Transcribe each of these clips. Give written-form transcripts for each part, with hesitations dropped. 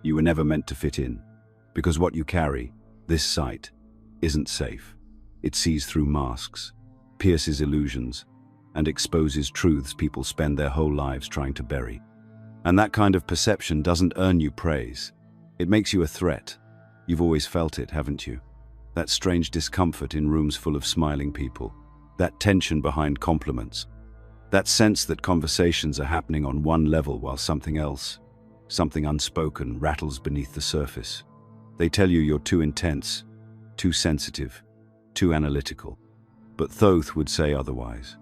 You were never meant to fit in. Because what you carry, this sight, isn't safe. It sees through masks, pierces illusions, and exposes truths people spend their whole lives trying to bury. And that kind of perception doesn't earn you praise. It makes you a threat. You've always felt it, haven't you? That strange discomfort in rooms full of smiling people. That tension behind compliments. That sense that conversations are happening on one level while something else, something unspoken, rattles beneath the surface. They tell you you're too intense, too sensitive, too analytical. But Thoth would say otherwise.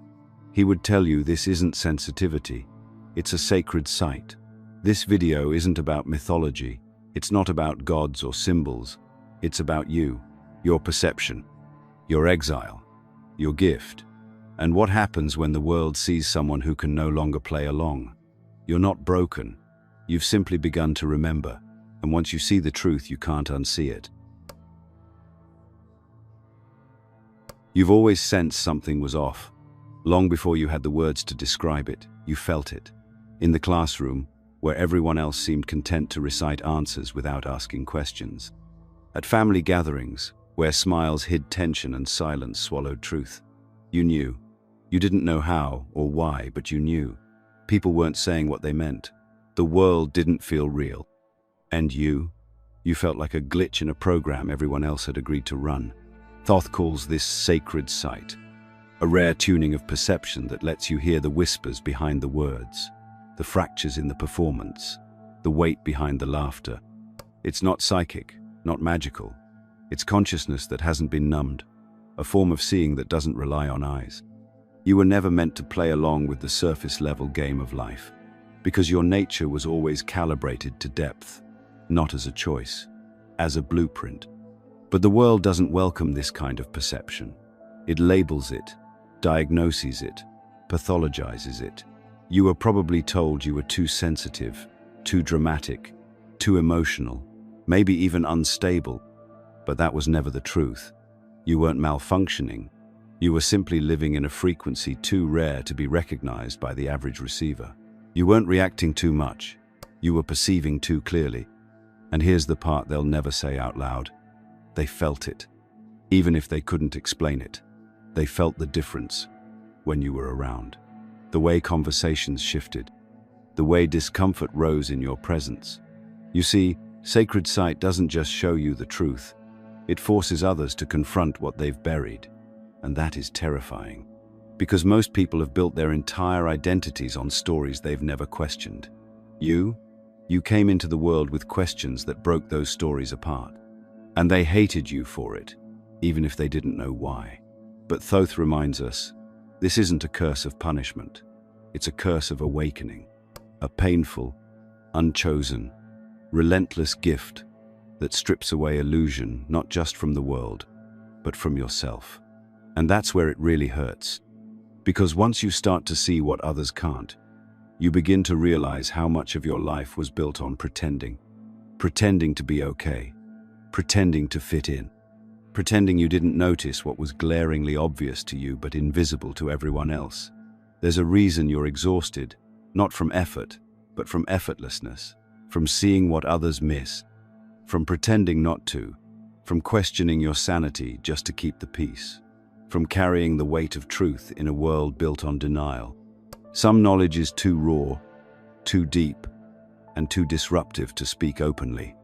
He would tell you this isn't sensitivity, it's a sacred site. This video isn't about mythology, it's not about gods or symbols, it's about you, your perception, your exile, your gift, and what happens when the world sees someone who can no longer play along. You're not broken, you've simply begun to remember, and once you see the truth, you can't unsee it. You've always sensed something was off. Long before you had the words to describe it, you felt it. In the classroom, where everyone else seemed content to recite answers without asking questions. At family gatherings, where smiles hid tension and silence swallowed truth. You knew. You didn't know how or why, but you knew. People weren't saying what they meant. The world didn't feel real. And you felt like a glitch in a program everyone else had agreed to run. Thoth calls this sacred sight, a rare tuning of perception that lets you hear the whispers behind the words, the fractures in the performance, the weight behind the laughter. It's not psychic, not magical. It's consciousness that hasn't been numbed, a form of seeing that doesn't rely on eyes. You were never meant to play along with the surface-level game of life, because your nature was always calibrated to depth, not as a choice, as a blueprint. But the world doesn't welcome this kind of perception. It labels it, diagnoses it, pathologizes it. You were probably told you were too sensitive, too dramatic, too emotional, maybe even unstable. But that was never the truth. You weren't malfunctioning. You were simply living in a frequency too rare to be recognized by the average receiver. You weren't reacting too much. You were perceiving too clearly. And here's the part they'll never say out loud. They felt it. Even if they couldn't explain it. They felt the difference when you were around. The way conversations shifted. The way discomfort rose in your presence. You see, sacred sight doesn't just show you the truth. It forces others to confront what they've buried. And that is terrifying. Because most people have built their entire identities on stories they've never questioned. You came into the world with questions that broke those stories apart. And they hated you for it, even if they didn't know why. But Thoth reminds us, this isn't a curse of punishment. It's a curse of awakening. A painful, unchosen, relentless gift that strips away illusion not just from the world, but from yourself. And that's where it really hurts. Because once you start to see what others can't, you begin to realize how much of your life was built on pretending. Pretending to be okay. Pretending to fit in. Pretending you didn't notice what was glaringly obvious to you but invisible to everyone else. There's a reason you're exhausted, not from effort, but from effortlessness, from seeing what others miss, from pretending not to, from questioning your sanity just to keep the peace, from carrying the weight of truth in a world built on denial. Some knowledge is too raw, too deep, and too disruptive to speak openly.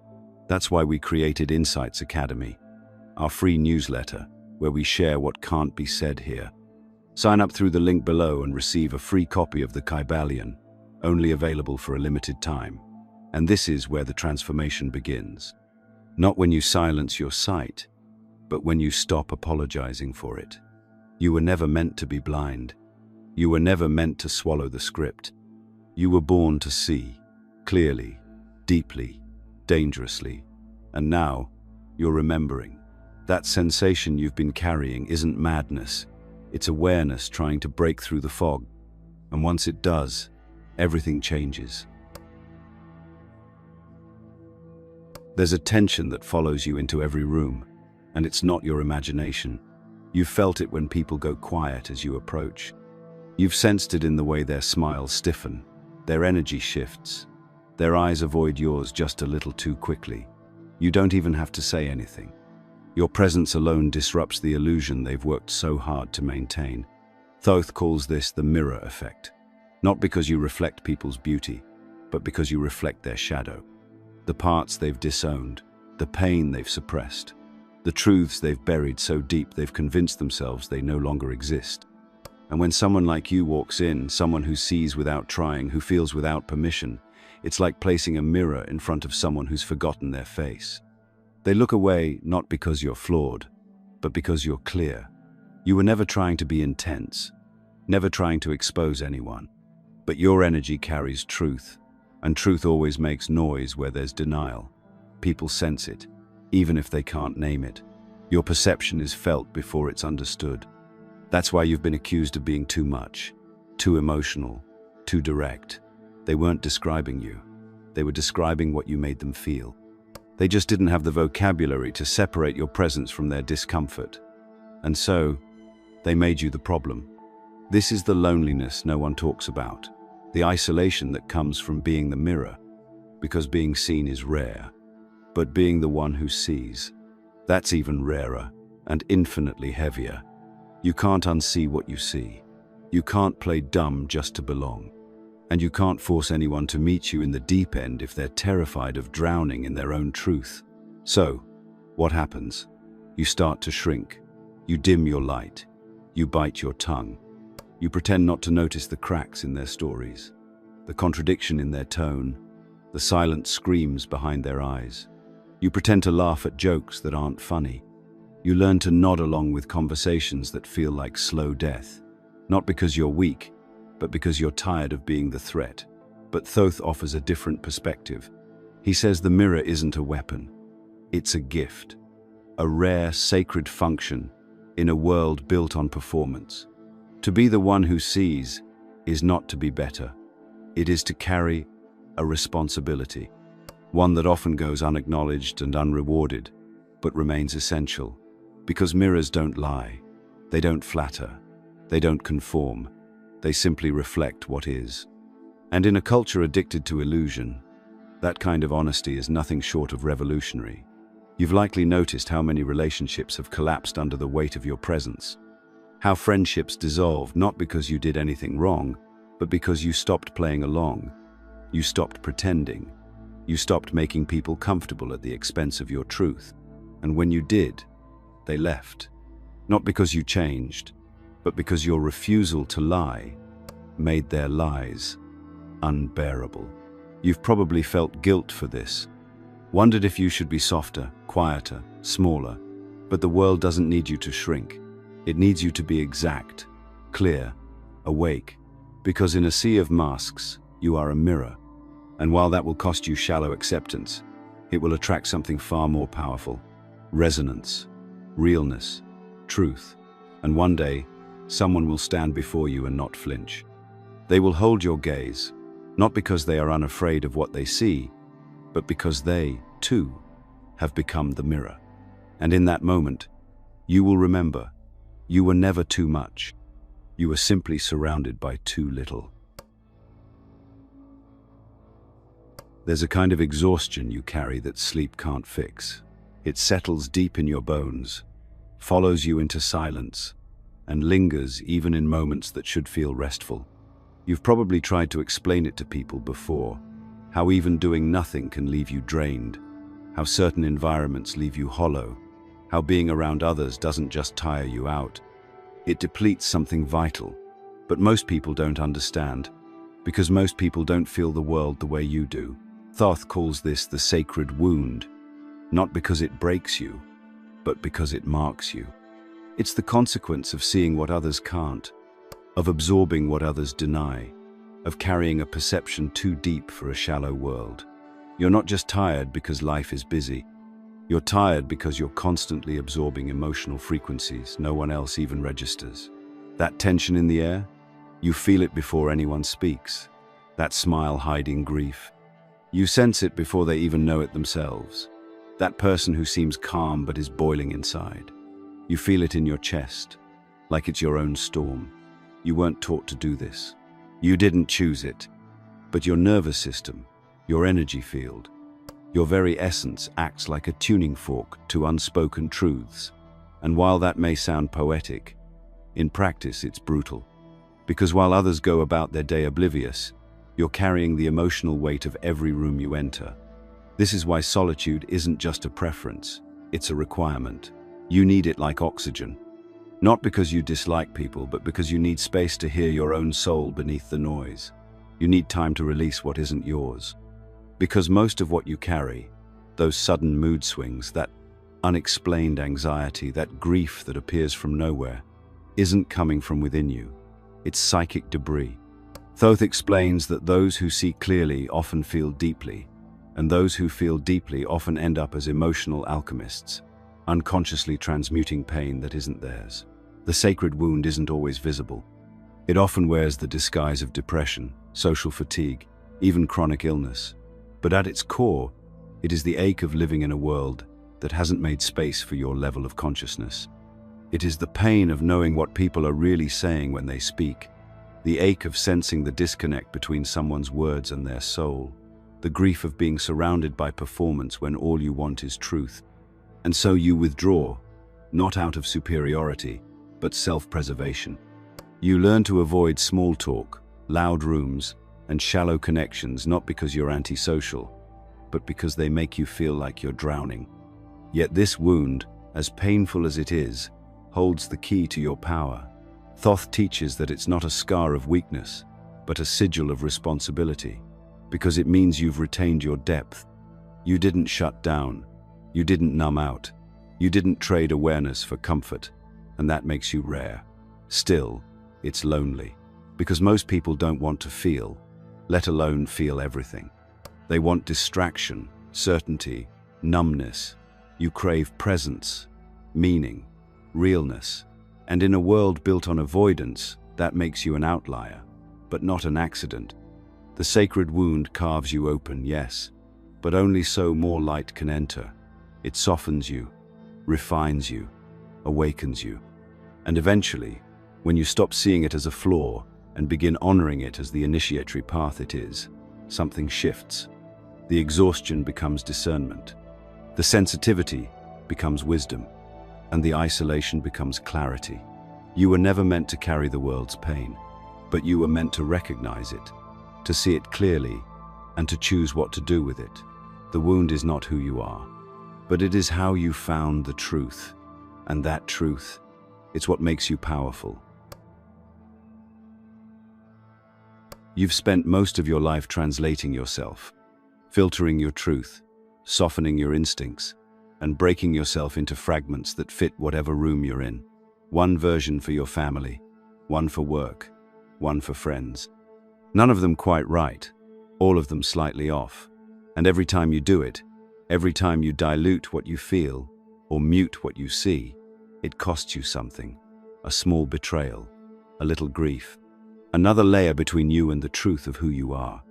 That's why we created Insights Academy, our free newsletter, where we share what can't be said here. Sign up through the link below and receive a free copy of the Kybalion, only available for a limited time. And this is where the transformation begins. Not when you silence your sight, but when you stop apologizing for it. You were never meant to be blind. You were never meant to swallow the script. You were born to see, clearly, deeply, dangerously. And now, you're remembering. That sensation you've been carrying isn't madness. It's awareness trying to break through the fog. And once it does, everything changes. There's a tension that follows you into every room, and it's not your imagination. You've felt it when people go quiet as you approach. You've sensed it in the way their smiles stiffen, their energy shifts, Their eyes avoid yours just a little too quickly. You don't even have to say anything. Your presence alone disrupts the illusion they've worked so hard to maintain. Thoth calls this the mirror effect. Not because you reflect people's beauty, but because you reflect their shadow. The parts they've disowned, the pain they've suppressed, the truths they've buried so deep they've convinced themselves they no longer exist. And when someone like you walks in, someone who sees without trying, who feels without permission, it's like placing a mirror in front of someone who's forgotten their face. They look away not because you're flawed, but because you're clear. You were never trying to be intense, never trying to expose anyone. But your energy carries truth, and truth always makes noise where there's denial. People sense it, even if they can't name it. Your perception is felt before it's understood. That's why you've been accused of being too much, too emotional, too direct. They weren't describing you. They were describing what you made them feel. They just didn't have the vocabulary to separate your presence from their discomfort. And so, they made you the problem. This is the loneliness no one talks about, the isolation that comes from being the mirror, because being seen is rare, but being the one who sees, that's even rarer and infinitely heavier. You can't unsee what you see. You can't play dumb just to belong. And you can't force anyone to meet you in the deep end if they're terrified of drowning in their own truth. So, what happens? You start to shrink. You dim your light. You bite your tongue. You pretend not to notice the cracks in their stories, the contradiction in their tone, the silent screams behind their eyes. You pretend to laugh at jokes that aren't funny. You learn to nod along with conversations that feel like slow death, not because you're weak, but because you're tired of being the threat. But Thoth offers a different perspective. He says the mirror isn't a weapon. It's a gift, a rare, sacred function in a world built on performance. To be the one who sees is not to be better. It is to carry a responsibility, one that often goes unacknowledged and unrewarded, but remains essential. Because mirrors don't lie, they don't flatter, they don't conform. They simply reflect what is. And in a culture addicted to illusion, that kind of honesty is nothing short of revolutionary. You've likely noticed how many relationships have collapsed under the weight of your presence. How friendships dissolved not because you did anything wrong, but because you stopped playing along. You stopped pretending. You stopped making people comfortable at the expense of your truth. And when you did, they left. Not because you changed, but because your refusal to lie made their lies unbearable. You've probably felt guilt for this, wondered if you should be softer, quieter, smaller, but the world doesn't need you to shrink. It needs you to be exact, clear, awake, because in a sea of masks, you are a mirror. And while that will cost you shallow acceptance, it will attract something far more powerful: resonance, realness, truth. And one day, someone will stand before you and not flinch. They will hold your gaze, not because they are unafraid of what they see, but because they, too, have become the mirror. And in that moment, you will remember, you were never too much. You were simply surrounded by too little. There's a kind of exhaustion you carry that sleep can't fix. It settles deep in your bones, follows you into silence, and lingers even in moments that should feel restful. You've probably tried to explain it to people before, how even doing nothing can leave you drained, how certain environments leave you hollow, how being around others doesn't just tire you out, it depletes something vital. But most people don't understand, because most people don't feel the world the way you do. Thoth calls this the sacred wound, not because it breaks you, but because it marks you. It's the consequence of seeing what others can't, of absorbing what others deny, of carrying a perception too deep for a shallow world. You're not just tired because life is busy. You're tired because you're constantly absorbing emotional frequencies no one else even registers. That tension in the air, you feel it before anyone speaks. That smile hiding grief, you sense it before they even know it themselves. That person who seems calm but is boiling inside. You feel it in your chest, like it's your own storm. You weren't taught to do this. You didn't choose it, but your nervous system, your energy field. Your very essence acts like a tuning fork to unspoken truths. And while that may sound poetic, in practice it's brutal. Because while others go about their day oblivious, you're carrying the emotional weight of every room you enter. This is why solitude isn't just a preference, it's a requirement. You need it like oxygen. Not because you dislike people, but because you need space to hear your own soul beneath the noise. You need time to release what isn't yours. Because most of what you carry, those sudden mood swings, that unexplained anxiety, that grief that appears from nowhere, isn't coming from within you. It's psychic debris. Thoth explains that those who see clearly often feel deeply, and those who feel deeply often end up as emotional alchemists, unconsciously transmuting pain that isn't theirs. The sacred wound isn't always visible. It often wears the disguise of depression, social fatigue, even chronic illness. But at its core, it is the ache of living in a world that hasn't made space for your level of consciousness. It is the pain of knowing what people are really saying when they speak, the ache of sensing the disconnect between someone's words and their soul, the grief of being surrounded by performance when all you want is truth. And so you withdraw, not out of superiority, but self-preservation. You learn to avoid small talk, loud rooms, and shallow connections, not because you're antisocial, but because they make you feel like you're drowning. Yet this wound, as painful as it is, holds the key to your power. Thoth teaches that it's not a scar of weakness, but a sigil of responsibility, because it means you've retained your depth. You didn't shut down. You didn't numb out. You didn't trade awareness for comfort, and that makes you rare. Still, it's lonely, because most people don't want to feel, let alone feel everything. They want distraction, certainty, numbness. You crave presence, meaning, realness. And in a world built on avoidance, that makes you an outlier, but not an accident. The sacred wound carves you open, yes, but only so more light can enter. It softens you, refines you, awakens you. And eventually, when you stop seeing it as a flaw and begin honoring it as the initiatory path it is, something shifts. The exhaustion becomes discernment. The sensitivity becomes wisdom. And the isolation becomes clarity. You were never meant to carry the world's pain, but you were meant to recognize it, to see it clearly, and to choose what to do with it. The wound is not who you are, but it is how you found the truth. And that truth, it's what makes you powerful. You've spent most of your life translating yourself, filtering your truth, softening your instincts, and breaking yourself into fragments that fit whatever room you're in. One version for your family, one for work, one for friends. None of them quite right, all of them slightly off. And every time you do it, every time you dilute what you feel or mute what you see, it costs you something. A small betrayal, a little grief, another layer between you and the truth of who you are.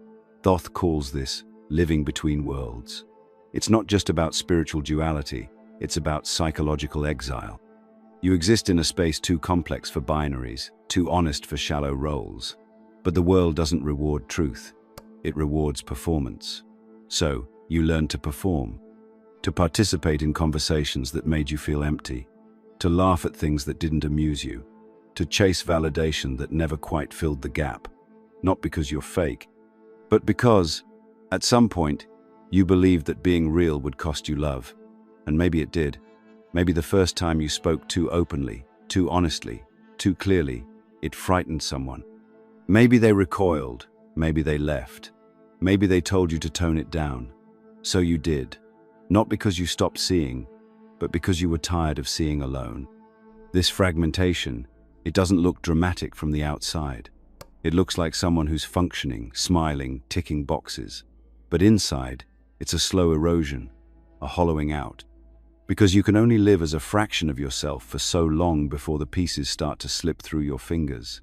Thoth calls this living between worlds. It's not just about spiritual duality, it's about psychological exile. You exist in a space too complex for binaries, too honest for shallow roles. But the world doesn't reward truth, it rewards performance. So, you learn to perform, to participate in conversations that made you feel empty, to laugh at things that didn't amuse you, to chase validation that never quite filled the gap. Not because you're fake, but because, at some point, you believed that being real would cost you love. And maybe it did. Maybe the first time you spoke too openly, too honestly, too clearly, it frightened someone. Maybe they recoiled, maybe they left. Maybe they told you to tone it down. So you did. Not because you stopped seeing, but because you were tired of seeing alone. This fragmentation, it doesn't look dramatic from the outside. It looks like someone who's functioning, smiling, ticking boxes. But inside, it's a slow erosion, a hollowing out. Because you can only live as a fraction of yourself for so long before the pieces start to slip through your fingers.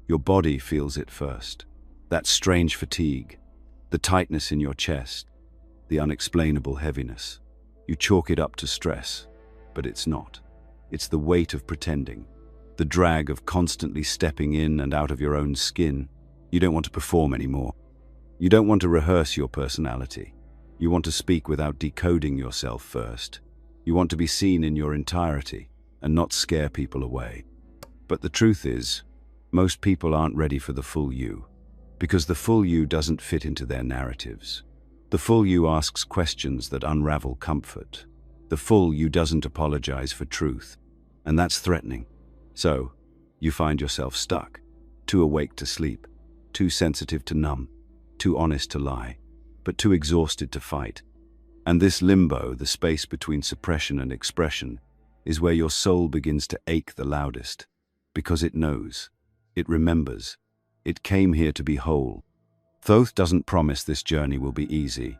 Your body feels it first. That strange fatigue, the tightness in your chest, the unexplainable heaviness. You chalk it up to stress, but it's not. It's the weight of pretending, the drag of constantly stepping in and out of your own skin. You don't want to perform anymore. You don't want to rehearse your personality. You want to speak without decoding yourself first. You want to be seen in your entirety and not scare people away. But the truth is, most people aren't ready for the full you, because the full you doesn't fit into their narratives. The full you asks questions that unravel comfort. The full you doesn't apologize for truth, and that's threatening. So, you find yourself stuck, too awake to sleep, too sensitive to numb, too honest to lie, but too exhausted to fight. And this limbo, the space between suppression and expression, is where your soul begins to ache the loudest, because it knows, it remembers, it came here to be whole. Thoth doesn't promise this journey will be easy.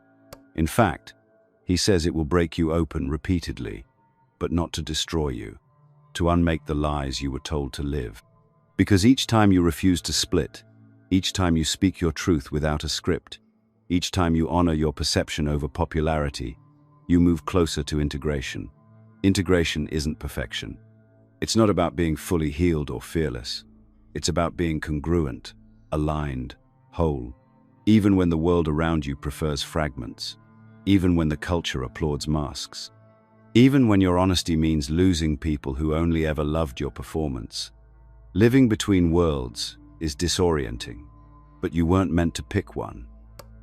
In fact, he says it will break you open repeatedly, but not to destroy you, to unmake the lies you were told to live. Because each time you refuse to split, each time you speak your truth without a script, each time you honor your perception over popularity, you move closer to integration. Integration isn't perfection. It's not about being fully healed or fearless. It's about being congruent, aligned, whole, even when the world around you prefers fragments, even when the culture applauds masks, even when your honesty means losing people who only ever loved your performance. Living between worlds is disorienting, but you weren't meant to pick one.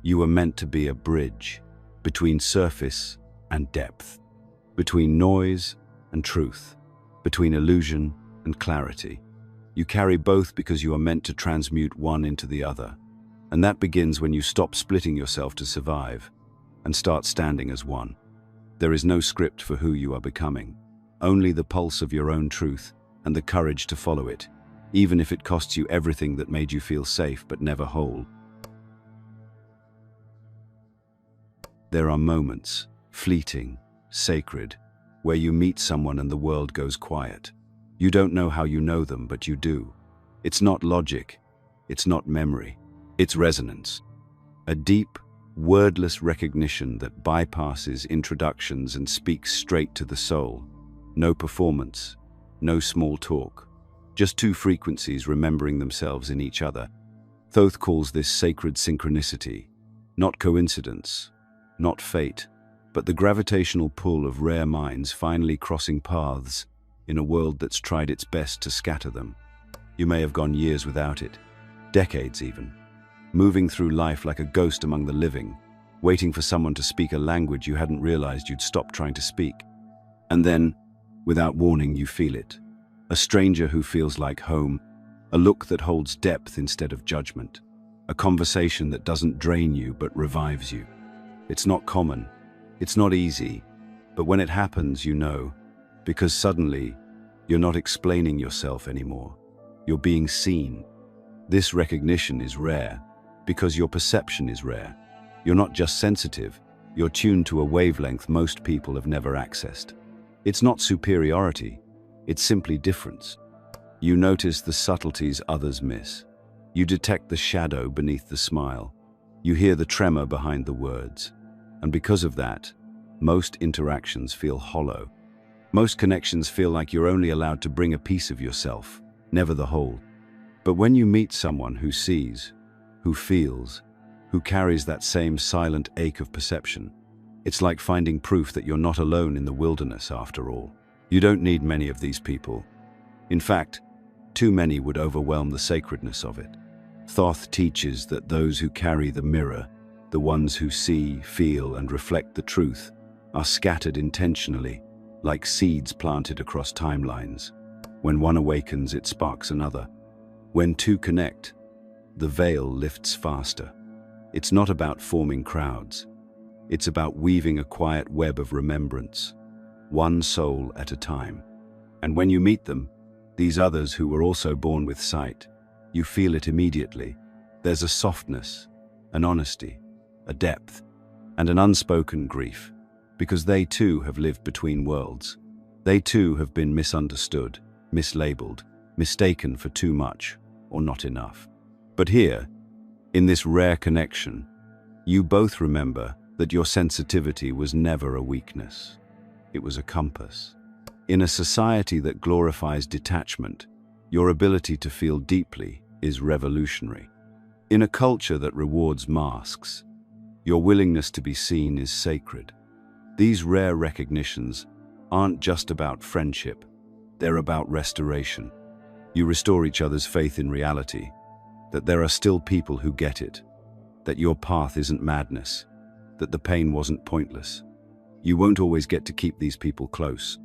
You were meant to be a bridge between surface and depth, between noise and truth, between illusion and clarity. You carry both because you are meant to transmute one into the other. And that begins when you stop splitting yourself to survive and start standing as one. There is no script for who you are becoming, only the pulse of your own truth and the courage to follow it, even if it costs you everything that made you feel safe but never whole. There are moments, fleeting, sacred, where you meet someone and the world goes quiet. You don't know how you know them, but you do. It's not logic, it's not memory, it's resonance. A deep, wordless recognition that bypasses introductions and speaks straight to the soul. No performance, no small talk, just two frequencies remembering themselves in each other. Thoth calls this sacred synchronicity, not coincidence, not fate, but the gravitational pull of rare minds finally crossing paths in a world that's tried its best to scatter them. You may have gone years without it, decades even, moving through life like a ghost among the living, waiting for someone to speak a language you hadn't realized you'd stopped trying to speak. And then, without warning, you feel it. A stranger who feels like home, a look that holds depth instead of judgment, a conversation that doesn't drain you but revives you. It's not common, it's not easy, but when it happens, you know, because suddenly, you're not explaining yourself anymore. You're being seen. This recognition is rare, because your perception is rare. You're not just sensitive, you're tuned to a wavelength most people have never accessed. It's not superiority, it's simply difference. You notice the subtleties others miss. You detect the shadow beneath the smile. You hear the tremor behind the words. And because of that, most interactions feel hollow. Most connections feel like you're only allowed to bring a piece of yourself, never the whole. But when you meet someone who sees, who feels, who carries that same silent ache of perception, it's like finding proof that you're not alone in the wilderness after all. You don't need many of these people. In fact, too many would overwhelm the sacredness of it. Thoth teaches that those who carry the mirror, the ones who see, feel, and reflect the truth, are scattered intentionally, like seeds planted across timelines. When one awakens, it sparks another. When two connect, the veil lifts faster. It's not about forming crowds. It's about weaving a quiet web of remembrance, one soul at a time. And when you meet them, these others who were also born with sight, you feel it immediately. There's a softness, an honesty, a depth, and an unspoken grief, because they too have lived between worlds. They too have been misunderstood, mislabeled, mistaken for too much or not enough. But here, in this rare connection, you both remember that your sensitivity was never a weakness. It was a compass. In a society that glorifies detachment, your ability to feel deeply is revolutionary. In a culture that rewards masks, your willingness to be seen is sacred. These rare recognitions aren't just about friendship, they're about restoration. You restore each other's faith in reality, that there are still people who get it, that your path isn't madness, that the pain wasn't pointless. You won't always get to keep these people close.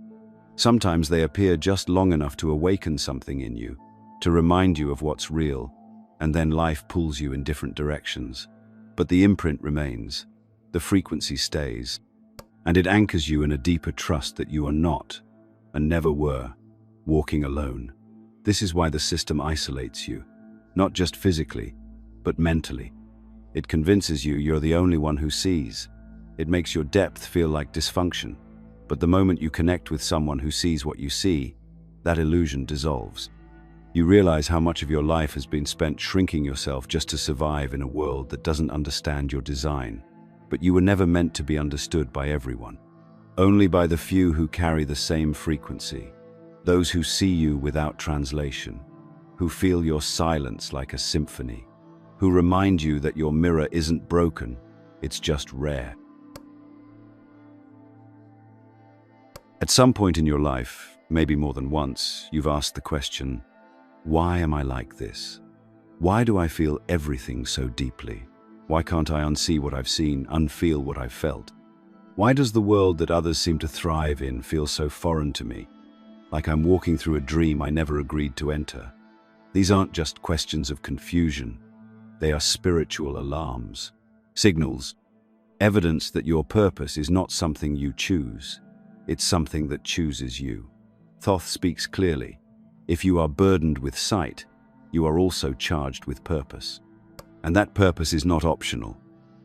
Sometimes they appear just long enough to awaken something in you, to remind you of what's real, and then life pulls you in different directions. But the imprint remains, the frequency stays, and it anchors you in a deeper trust that you are not, and never were, walking alone. This is why the system isolates you, not just physically, but mentally. It convinces you you're the only one who sees. It makes your depth feel like dysfunction. But the moment you connect with someone who sees what you see, that illusion dissolves. You realize how much of your life has been spent shrinking yourself just to survive in a world that doesn't understand your design. But you were never meant to be understood by everyone. Only by the few who carry the same frequency. Those who see you without translation. Who feel your silence like a symphony. Who remind you that your mirror isn't broken, it's just rare. At some point in your life, maybe more than once, you've asked the question, why am I like this? Why do I feel everything so deeply? Why can't I unsee what I've seen, unfeel what I've felt? Why does the world that others seem to thrive in feel so foreign to me? Like I'm walking through a dream I never agreed to enter. These aren't just questions of confusion. They are spiritual alarms, signals, evidence that your purpose is not something you choose. It's something that chooses you. Thoth speaks clearly. If you are burdened with sight, you are also charged with purpose. And that purpose is not optional.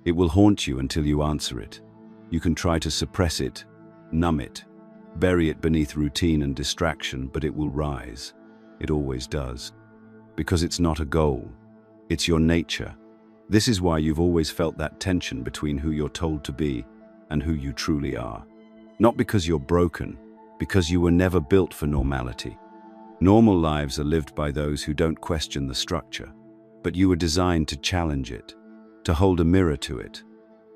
It will haunt you until you answer it. You can try to suppress it, numb it, bury it beneath routine and distraction, but it will rise. It always does. Because it's not a goal. It's your nature. This is why you've always felt that tension between who you're told to be and who you truly are. Not because you're broken, because you were never built for normality. Normal lives are lived by those who don't question the structure, but you were designed to challenge it, to hold a mirror to it,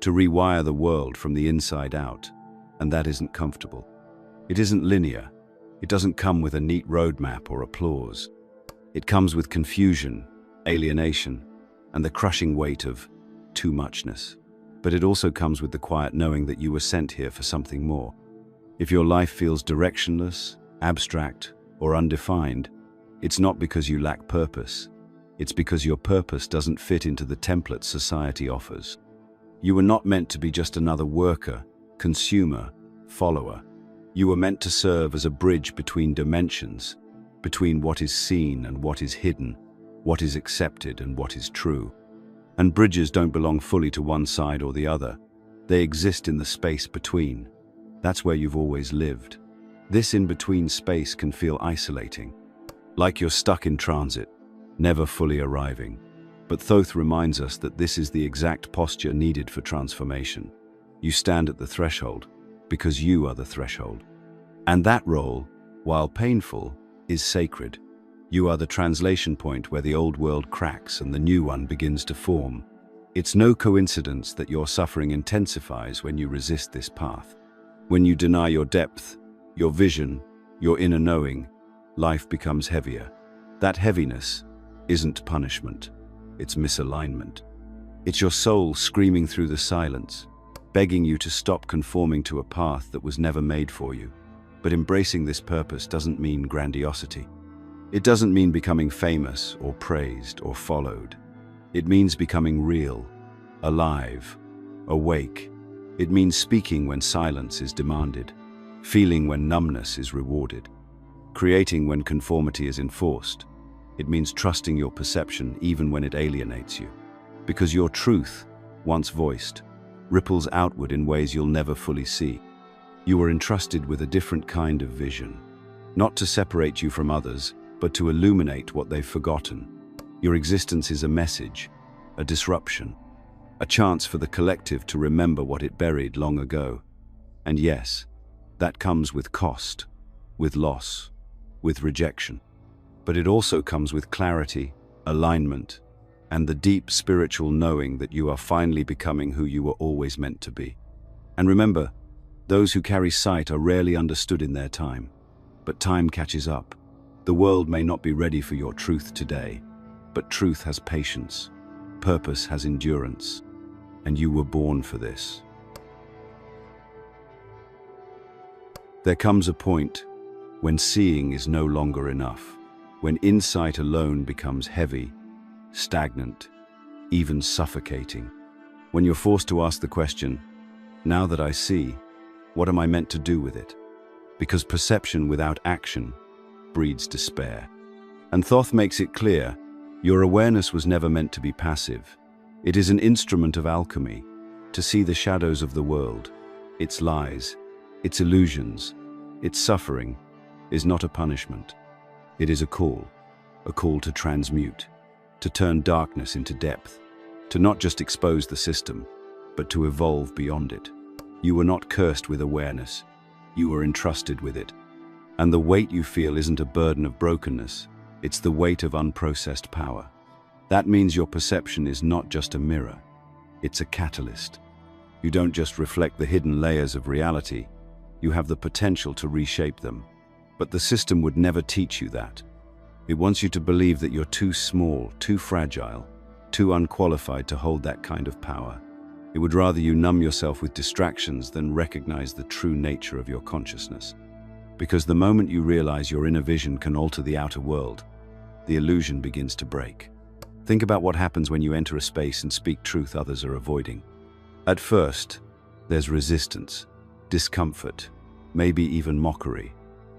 to rewire the world from the inside out, and that isn't comfortable. It isn't linear. It doesn't come with a neat roadmap or applause. It comes with confusion, alienation, and the crushing weight of too muchness. But it also comes with the quiet knowing that you were sent here for something more. If your life feels directionless, abstract, or undefined, it's not because you lack purpose. It's because your purpose doesn't fit into the template society offers. You were not meant to be just another worker, consumer, follower. You were meant to serve as a bridge between dimensions, between what is seen and what is hidden, what is accepted and what is true. And bridges don't belong fully to one side or the other. They exist in the space between. That's where you've always lived. This in-between space can feel isolating, like you're stuck in transit, never fully arriving. But Thoth reminds us that this is the exact posture needed for transformation. You stand at the threshold because you are the threshold. And that role, while painful, is sacred. You are the translation point where the old world cracks and the new one begins to form. It's no coincidence that your suffering intensifies when you resist this path. When you deny your depth, your vision, your inner knowing, life becomes heavier. That heaviness isn't punishment, it's misalignment. It's your soul screaming through the silence, begging you to stop conforming to a path that was never made for you. But embracing this purpose doesn't mean grandiosity. It doesn't mean becoming famous or praised or followed. It means becoming real, alive, awake. It means speaking when silence is demanded, feeling when numbness is rewarded, creating when conformity is enforced. It means trusting your perception even when it alienates you. Because your truth, once voiced, ripples outward in ways you'll never fully see. You were entrusted with a different kind of vision, not to separate you from others, but to illuminate what they've forgotten. Your existence is a message, a disruption, a chance for the collective to remember what it buried long ago. And yes, that comes with cost, with loss, with rejection. But it also comes with clarity, alignment, and the deep spiritual knowing that you are finally becoming who you were always meant to be. And remember, those who carry sight are rarely understood in their time, but time catches up. The world may not be ready for your truth today, but truth has patience, purpose has endurance, and you were born for this. There comes a point when seeing is no longer enough, when insight alone becomes heavy, stagnant, even suffocating. When you're forced to ask the question, now that I see, what am I meant to do with it? Because perception without action breeds despair. And Thoth makes it clear, your awareness was never meant to be passive. It is an instrument of alchemy, to see the shadows of the world, its lies, its illusions, its suffering, is not a punishment. It is a call to transmute, to turn darkness into depth, to not just expose the system, but to evolve beyond it. You were not cursed with awareness, you were entrusted with it. And the weight you feel isn't a burden of brokenness, it's the weight of unprocessed power. That means your perception is not just a mirror, it's a catalyst. You don't just reflect the hidden layers of reality, you have the potential to reshape them. But the system would never teach you that. It wants you to believe that you're too small, too fragile, too unqualified to hold that kind of power. It would rather you numb yourself with distractions than recognize the true nature of your consciousness. Because the moment you realize your inner vision can alter the outer world, the illusion begins to break. Think about what happens when you enter a space and speak truth others are avoiding. At first, there's resistance, discomfort, maybe even mockery.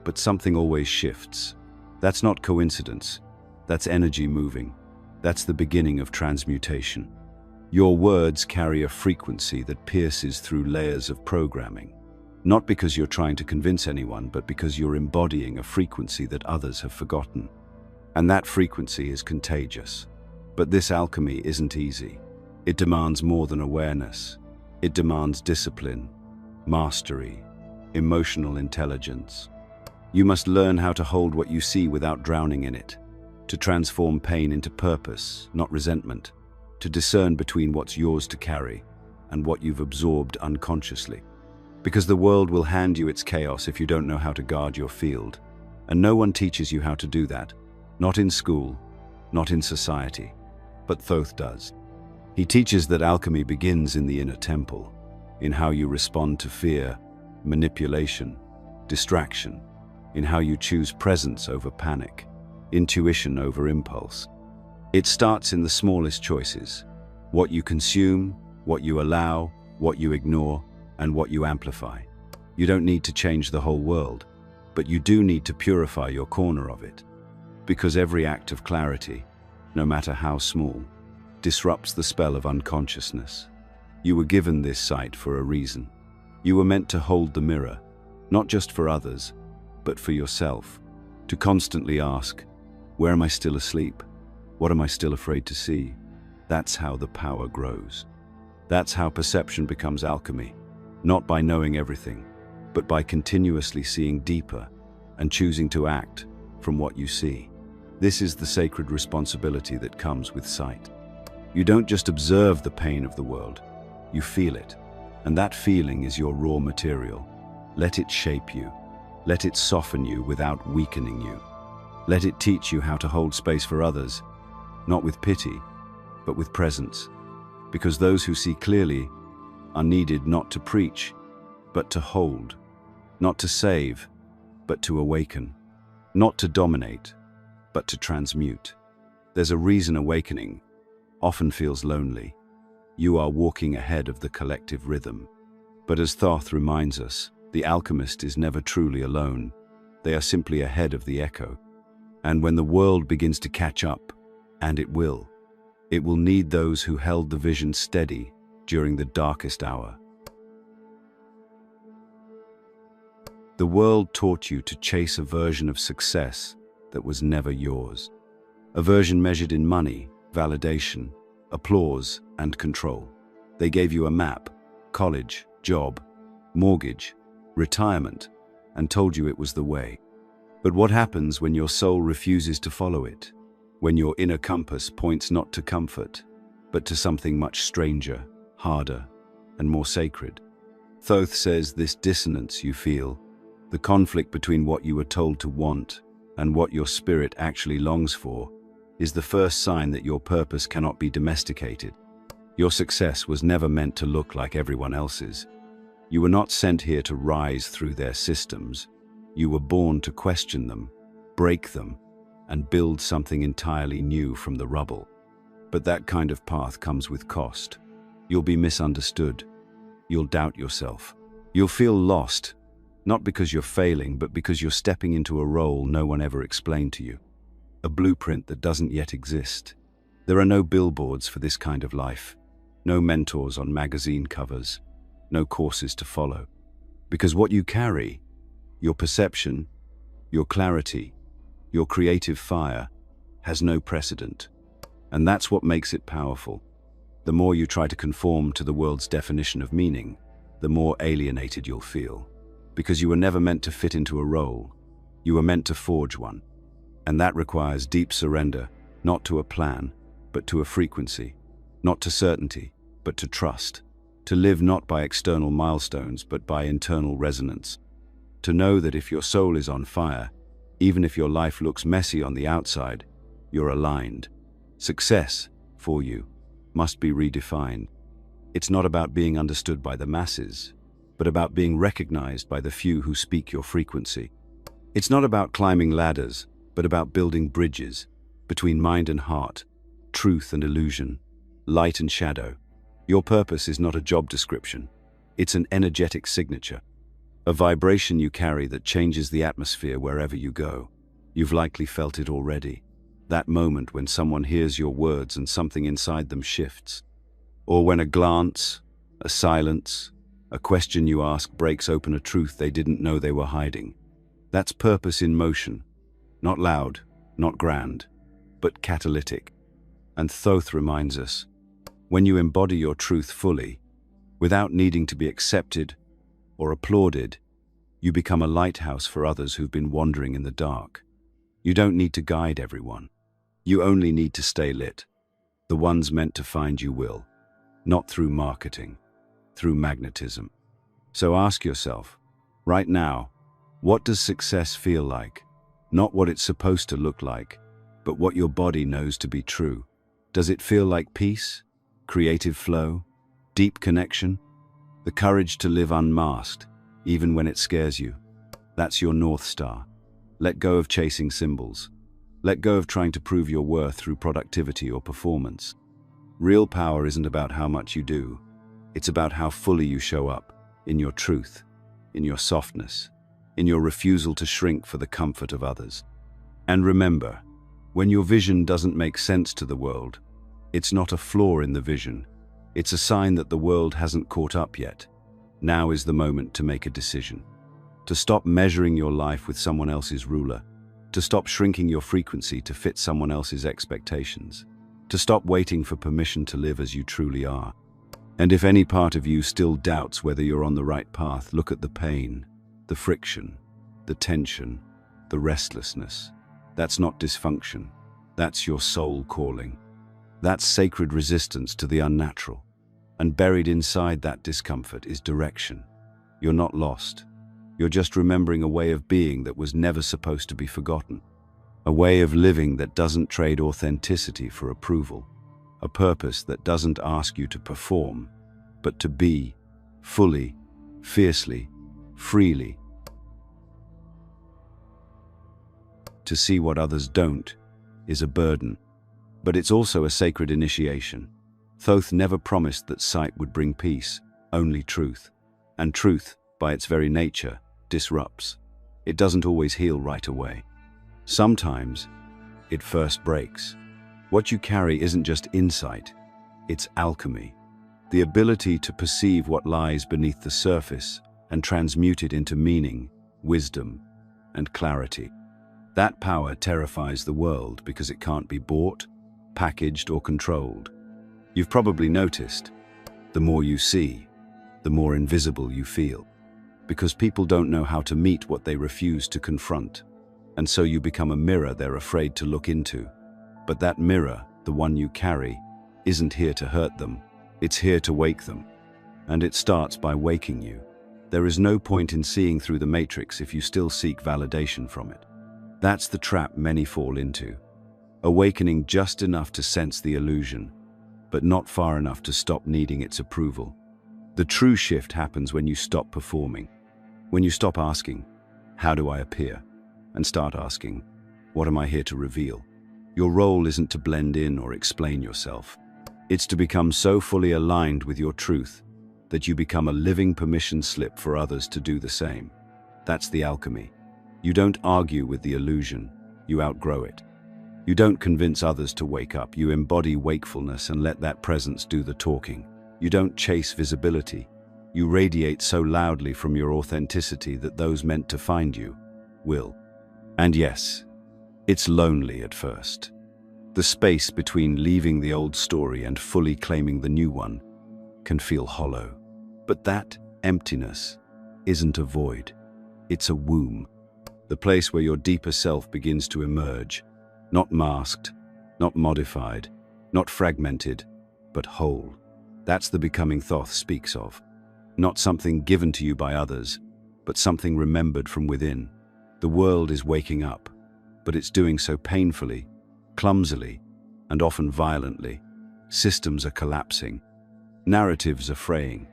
But something always shifts. That's not coincidence. That's energy moving. That's the beginning of transmutation. Your words carry a frequency that pierces through layers of programming. Not because you're trying to convince anyone, but because you're embodying a frequency that others have forgotten. And that frequency is contagious. But this alchemy isn't easy. It demands more than awareness. It demands discipline, mastery, emotional intelligence. You must learn how to hold what you see without drowning in it, to transform pain into purpose, not resentment, to discern between what's yours to carry and what you've absorbed unconsciously. Because the world will hand you its chaos if you don't know how to guard your field. And no one teaches you how to do that, not in school, not in society, but Thoth does. He teaches that alchemy begins in the inner temple, in how you respond to fear, manipulation, distraction, in how you choose presence over panic, intuition over impulse. It starts in the smallest choices: what you consume, what you allow, what you ignore, and what you amplify. You don't need to change the whole world, but you do need to purify your corner of it. Because every act of clarity, no matter how small, disrupts the spell of unconsciousness. You were given this sight for a reason. You were meant to hold the mirror, not just for others, but for yourself, to constantly ask, where am I still asleep? What am I still afraid to see? That's how the power grows. That's how perception becomes alchemy, not by knowing everything, but by continuously seeing deeper and choosing to act from what you see. This is the sacred responsibility that comes with sight. You don't just observe the pain of the world, you feel it, and that feeling is your raw material. Let it shape you. Let it soften you without weakening you. Let it teach you how to hold space for others, not with pity, but with presence. Because those who see clearly are needed not to preach, but to hold, not to save, but to awaken, not to dominate, but to transmute. There's a reason awakening often feels lonely. You are walking ahead of the collective rhythm. But as Thoth reminds us, the alchemist is never truly alone. They are simply ahead of the echo. And when the world begins to catch up, and it will need those who held the vision steady during the darkest hour. The world taught you to chase a version of success that was never yours. A version measured in money, validation, applause, and control. They gave you a map, college, job, mortgage, retirement, and told you it was the way. But what happens when your soul refuses to follow it? when your inner compass points not to comfort, but to something much stranger, harder, and more sacred. Thoth says this dissonance you feel, the conflict between what you were told to want and what your spirit actually longs for, is the first sign that your purpose cannot be domesticated. Your success was never meant to look like everyone else's. You were not sent here to rise through their systems. You were born to question them, break them, and build something entirely new from the rubble. But that kind of path comes with cost. You'll be misunderstood. You'll doubt yourself. You'll feel lost, not because you're failing, but because you're stepping into a role no one ever explained to you. A blueprint that doesn't yet exist. There are no billboards for this kind of life, no mentors on magazine covers, no courses to follow. Because what you carry, your perception, your clarity, your creative fire, has no precedent. And that's what makes it powerful. The more you try to conform to the world's definition of meaning, the more alienated you'll feel. Because you were never meant to fit into a role. You were meant to forge one. And that requires deep surrender, not to a plan, but to a frequency. Not to certainty, but to trust. To live not by external milestones, but by internal resonance. To know that if your soul is on fire, even if your life looks messy on the outside, you're aligned. Success, for you, must be redefined. It's not about being understood by the masses, but about being recognized by the few who speak your frequency. It's not about climbing ladders, but about building bridges between mind and heart, truth and illusion, light and shadow. Your purpose is not a job description. It's an energetic signature, a vibration you carry that changes the atmosphere wherever you go. You've likely felt it already. That moment when someone hears your words and something inside them shifts. Or when a glance, a silence, a question you ask breaks open a truth they didn't know they were hiding. That's purpose in motion. Not loud, not grand, but catalytic. And Thoth reminds us, when you embody your truth fully, without needing to be accepted or applauded, you become a lighthouse for others who've been wandering in the dark. You don't need to guide everyone. You only need to stay lit. The ones meant to find you will, not through marketing, through magnetism. So ask yourself, right now, what does success feel like? Not what it's supposed to look like, but what your body knows to be true. Does it feel like peace, creative flow, deep connection, the courage to live unmasked, even when it scares you? That's your North Star. Let go of chasing symbols. Let go of trying to prove your worth through productivity or performance. Real power isn't about how much you do. It's about how fully you show up, in your truth, in your softness, in your refusal to shrink for the comfort of others. And remember, when your vision doesn't make sense to the world, it's not a flaw in the vision. It's a sign that the world hasn't caught up yet. Now is the moment to make a decision. To stop measuring your life with someone else's ruler. To stop shrinking your frequency to fit someone else's expectations. To stop waiting for permission to live as you truly are. And if any part of you still doubts whether you're on the right path, look at the pain, the friction, the tension, the restlessness. That's not dysfunction. That's your soul calling. That's sacred resistance to the unnatural. And buried inside that discomfort is direction. You're not lost. You're just remembering a way of being that was never supposed to be forgotten. A way of living that doesn't trade authenticity for approval. A purpose that doesn't ask you to perform, but to be, fully, fiercely, freely. To see what others don't is a burden, but it's also a sacred initiation. Thoth never promised that sight would bring peace, only truth. And truth, by its very nature, disrupts. It doesn't always heal right away. Sometimes, it first breaks. What you carry isn't just insight, it's alchemy. The ability to perceive what lies beneath the surface and transmute it into meaning, wisdom, and clarity. That power terrifies the world because it can't be bought, packaged, or controlled. You've probably noticed, the more you see, the more invisible you feel. Because people don't know how to meet what they refuse to confront. And so you become a mirror they're afraid to look into. But that mirror, the one you carry, isn't here to hurt them. It's here to wake them. And it starts by waking you. There is no point in seeing through the matrix if you still seek validation from it. That's the trap many fall into. Awakening just enough to sense the illusion, but not far enough to stop needing its approval. The true shift happens when you stop performing. When you stop asking, "How do I appear?" and start asking, "What am I here to reveal?" Your role isn't to blend in or explain yourself. It's to become so fully aligned with your truth that you become a living permission slip for others to do the same. That's the alchemy. You don't argue with the illusion, you outgrow it. You don't convince others to wake up, you embody wakefulness and let that presence do the talking. You don't chase visibility. You radiate so loudly from your authenticity that those meant to find you will. And yes, it's lonely at first. The space between leaving the old story and fully claiming the new one can feel hollow. But that emptiness isn't a void. It's a womb. The place where your deeper self begins to emerge, not masked, not modified, not fragmented, but whole. That's the becoming Thoth speaks of. Not something given to you by others, but something remembered from within. The world is waking up, but it's doing so painfully, clumsily, and often violently. Systems are collapsing. Narratives are fraying.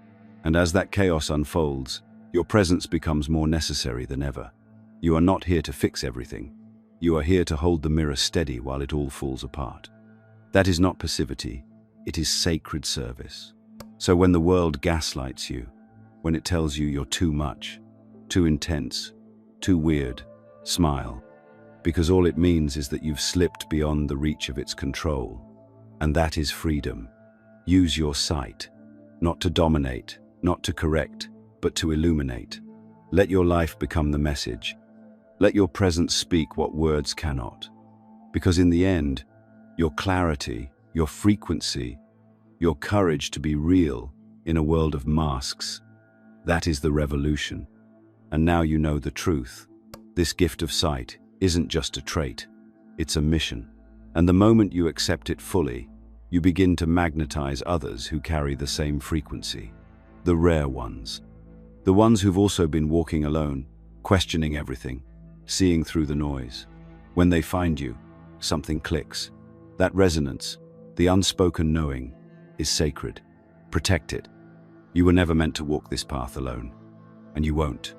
And as that chaos unfolds, your presence becomes more necessary than ever. You are not here to fix everything. You are here to hold the mirror steady while it all falls apart. That is not passivity. It is sacred service. So when the world gaslights you, when it tells you you're too much, too intense, too weird, smile. Because all it means is that you've slipped beyond the reach of its control. And that is freedom. Use your sight, not to dominate, not to correct, but to illuminate. Let your life become the message. Let your presence speak what words cannot. Because in the end, your clarity, your frequency, your courage to be real in a world of masks, that is the revolution. And now you know the truth. This gift of sight isn't just a trait, it's a mission. And the moment you accept it fully, you begin to magnetize others who carry the same frequency. The rare ones. The ones who've also been walking alone, questioning everything, seeing through the noise. When they find you, something clicks. That resonance, the unspoken knowing, is sacred. Protect it. You were never meant to walk this path alone. And you won't.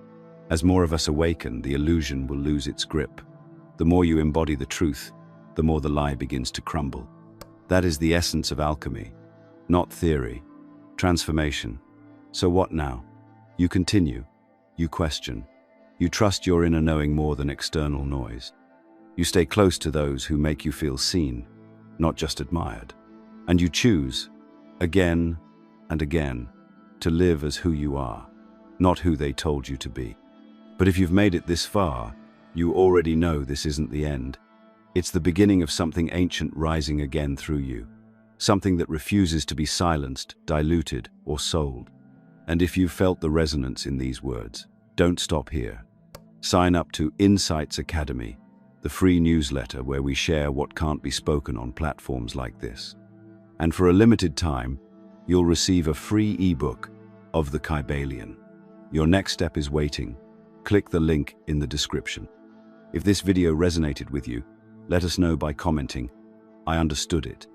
As more of us awaken, the illusion will lose its grip. The more you embody the truth, the more the lie begins to crumble. That is the essence of alchemy. Not theory. Transformation. So what now? You continue. You question. You trust your inner knowing more than external noise. You stay close to those who make you feel seen, not just admired. And you choose, again and again, to live as who you are, not who they told you to be. But if you've made it this far, you already know this isn't the end. It's the beginning of something ancient rising again through you, something that refuses to be silenced, diluted, or sold. And if you've felt the resonance in these words, don't stop here. Sign up to Insights Academy, the free newsletter where we share what can't be spoken on platforms like this. And for a limited time, you'll receive a free ebook of the Kybalion. Your next step is waiting. Click the link in the description. If this video resonated with you, let us know by commenting, "I understood it,"